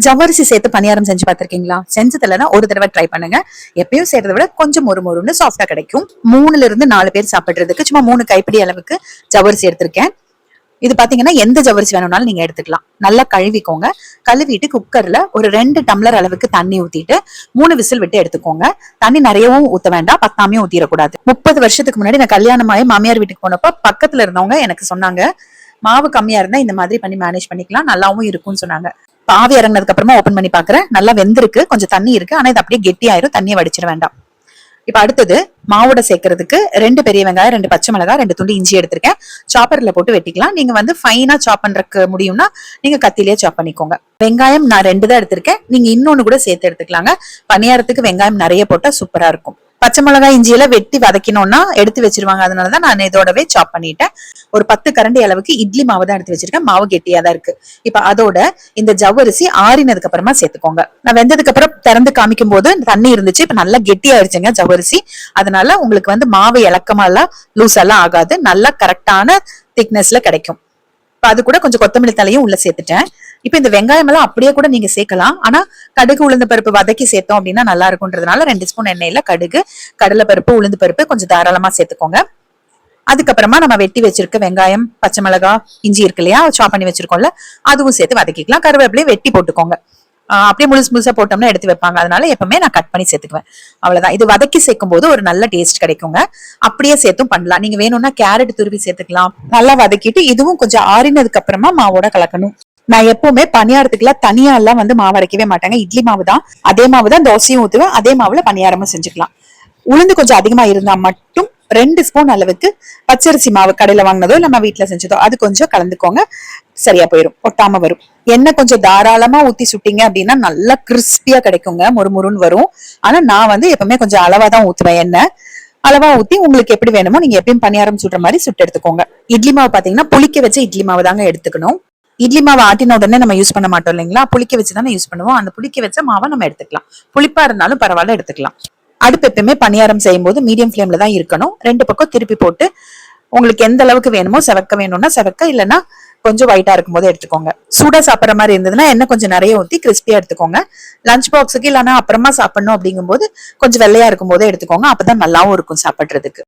ஜவ்வரிசி சேர்த்து பணியாரம் செஞ்சு பார்த்திருக்கீங்களா? செஞ்சதுலன்னா ஒரு தடவை ட்ரை பண்ணுங்க. எப்பயும் செய்யறதை விட கொஞ்சம் மொறுன்னு சாஃப்டா கிடைக்கும். 3 பேர் சாப்பிடுறதுக்கு சும்மா 3 கைப்பிடி அளவுக்கு ஜவ்வரிசி எடுத்திருக்கேன். இது பாத்தீங்கன்னா எந்த ஜவ்வரிசி வேணும்னாலும் நீங்க எடுத்துக்கலாம். நல்லா கழுவிக்கோங்க. கழுவிட்டு குக்கர்ல ஒரு 2 டம்ளர் அளவுக்கு தண்ணி ஊத்திட்டு 3 விசில் விட்டு எடுத்துக்கோங்க. தண்ணி நிறையவும் ஊத்த வேண்டாம், பத்தாமையும் ஊத்திடக்கூடாது. 30 வருஷத்துக்கு முன்னாடி நான் கல்யாணமாயி மாமியார் வீட்டுக்கு போனப்ப பக்கத்துல இருந்தவங்க எனக்கு சொன்னாங்க, மாவு கம்மியா இருந்தா இந்த மாதிரி பண்ணி மேனேஜ் பண்ணிக்கலாம், நல்லாவும் இருக்கும்னு சொன்னாங்க. ஆவி இறங்கினதுக்கு அப்புறமா ஓபன் பண்ணி பாக்குறேன், நல்லா வெந்திருக்கு, கொஞ்சம் தண்ணி இருக்கு, ஆனா இது அப்படியே கெட்டி ஆயிரும், தண்ணியை வடிச்சிட வேண்டாம். இப்ப அடுத்தது மாவோட சேர்க்கறதுக்கு 2 பெரிய வெங்காயம், 2 பச்சை மிளகாய், 2 துண்டு இஞ்சி எடுத்திருக்கேன். சாப்பர்ல போட்டு வெட்டிக்கலாம். நீங்க வந்து ஃபைனா சாப் பண்றதுக்கு முடியும்னா நீங்க கத்திலேயே சாப் பண்ணிக்கோங்க. வெங்காயம் நான் 2 தான் எடுத்திருக்கேன், நீங்க இன்னொன்னு கூட சேர்த்து எடுத்துக்கலாங்க. பணியாரத்துக்கு வெங்காயம் நிறைய போட்டா சூப்பரா இருக்கும். பச்சை மிளகாய் இஞ்சியெல்லாம் வெட்டி வதக்கணும்னா எடுத்து வச்சிருவாங்க, அதனாலதான் நான் இதோடவே சாப் பண்ணிட்டேன். ஒரு 10 கரண்டி அளவுக்கு இட்லி மாவு தான் எடுத்து வச்சிருக்கேன், மாவு கெட்டியா தான் இருக்கு. இப்ப அதோட இந்த ஜவ்வரிசி ஆறினதுக்கு அப்புறமா சேர்த்துக்கோங்க. நான் வெந்ததுக்கு அப்புறம் திறந்து காமிக்கும் போது தண்ணி இருந்துச்சு, இப்ப நல்லா கெட்டி ஆயிடுச்சுங்க ஜவ்வரிசி. அதனால உங்களுக்கு வந்து மாவு இலக்கமா எல்லாம் லூஸ் எல்லாம் ஆகாது, நல்லா கரெக்டான திக்னஸ்ல கிடைக்கும். இப்ப அது கூட கொஞ்சம் கொத்தமல்லி தலையும் உள்ள சேர்த்துட்டேன். இப்ப இந்த வெங்காயம் எல்லாம் அப்படியே கூட நீங்க சேர்க்கலாம், ஆனா கடுகு உளுந்து பருப்பு வதக்கி சேர்த்தோம் அப்படின்னா நல்லா இருக்கும்ன்றதுனால 2 ஸ்பூன் எண்ணெயில கடுகு, கடலை பருப்பு, உளுந்து பருப்பு கொஞ்சம் தாராளமா சேர்த்துக்கோங்க. அதுக்கப்புறமா நம்ம வெட்டி வச்சிருக்க வெங்காயம், பச்சை மிளகாய், இஞ்சி இருக்கு இல்லையா, சாப் பண்ணி வச்சிருக்கோம்ல, அதுவும் சேர்த்து வதக்கிக்கலாம். கருவேப்பிலையும் வெட்டி போட்டுக்கோங்க. அப்படியே முழுசா போட்டோம்னா எடுத்து வைப்பாங்க, அதனால எப்பவுமே நான் கட் பண்ணி சேர்த்துக்குவேன். அவ்வளவுதான். இது வதக்கி சேர்க்கும் போது ஒரு நல்ல டேஸ்ட் கிடைக்குங்க. அப்படியே சேர்த்தும் பண்ணலாம், நீங்க வேணும்னா கேரட் துருவி சேர்த்துக்கலாம். நல்லா வதக்கிட்டு இதுவும் கொஞ்சம் ஆறினதுக்கு அப்புறமா மாவோட கலக்கணும். நான் எப்பவுமே பணியாரத்துக்குலாம் தனியா எல்லாம் வந்து மாவு அரைக்கவே மாட்டாங்க. இட்லி மாவு தான், அதே மாவு தான் தோசையும் ஊத்துவேன், அதே மாவுல பணியாரமும் செஞ்சுக்கலாம். உளுந்து கொஞ்சம் அதிகமா இருந்தா மட்டும் 2 ஸ்பூன் அளவுக்கு பச்சரிசி மாவு கடையில வாங்கினதோ நம்ம வீட்டுல செஞ்சதோ அது கொஞ்சம் கலந்துக்கோங்க, சரியா போயிடும், ஒட்டாம வரும். எண்ணெய் கொஞ்சம் தாராளமா ஊத்தி சுட்டீங்க அப்படின்னா நல்லா கிறிஸ்பியா கிடைக்குங்க, முறுமுறுன்னு வரும். ஆனா நான் வந்து எப்பவுமே கொஞ்சம் அளவா தான் ஊத்துவேன். எண்ணெய் அளவா ஊத்தி உங்களுக்கு எப்படி வேணுமோ நீங்க எப்பயும் பணியாரம் சுடுற மாதிரி சுட்டு எடுத்துக்கோங்க. இட்லி மாவு பாத்தீங்கன்னா புளிக்க வச்ச இட்லி மாவு தாங்க எடுத்துக்கணும். இட்லி மாவு ஆட்டின உடனே நம்ம யூஸ் பண்ண மாட்டோம் இல்லைங்களா, புளிக்க வச்சுதானே யூஸ் பண்ணுவோம். அந்த புளிக்க வச்ச மாவை நம்ம எடுத்துக்கலாம், புளிப்பா இருந்தாலும் பரவாயில்ல எடுத்துக்கலாம். அடுப்பு எப்பவுமே பணியாரம் செய்யும் போது மீடியம் ஃபிளேம்ல தான் இருக்கணும். 2 பக்கம் திருப்பி போட்டு உங்களுக்கு எந்த அளவுக்கு வேணுமோ, செவக்க வேணும்னா செவக்க, இல்லைன்னா கொஞ்சம் ஒயிட்டா இருக்கும் போது எடுத்துக்கோங்க. சூடா சாப்பிட்ற மாதிரி இருந்ததுன்னா எண்ணெய் கொஞ்சம் நிறைய ஊத்தி கிறிஸ்பியா எடுத்துக்கோங்க. லஞ்ச் பாக்ஸுக்கு இல்லைன்னா அப்புறமா சாப்பிடணும் அப்படிங்கும் போது கொஞ்சம் வெள்ளையா இருக்கும் போதே எடுத்துக்கோங்க, அப்பதான் நல்லாவும் இருக்கும் சாப்பிடுறதுக்கு.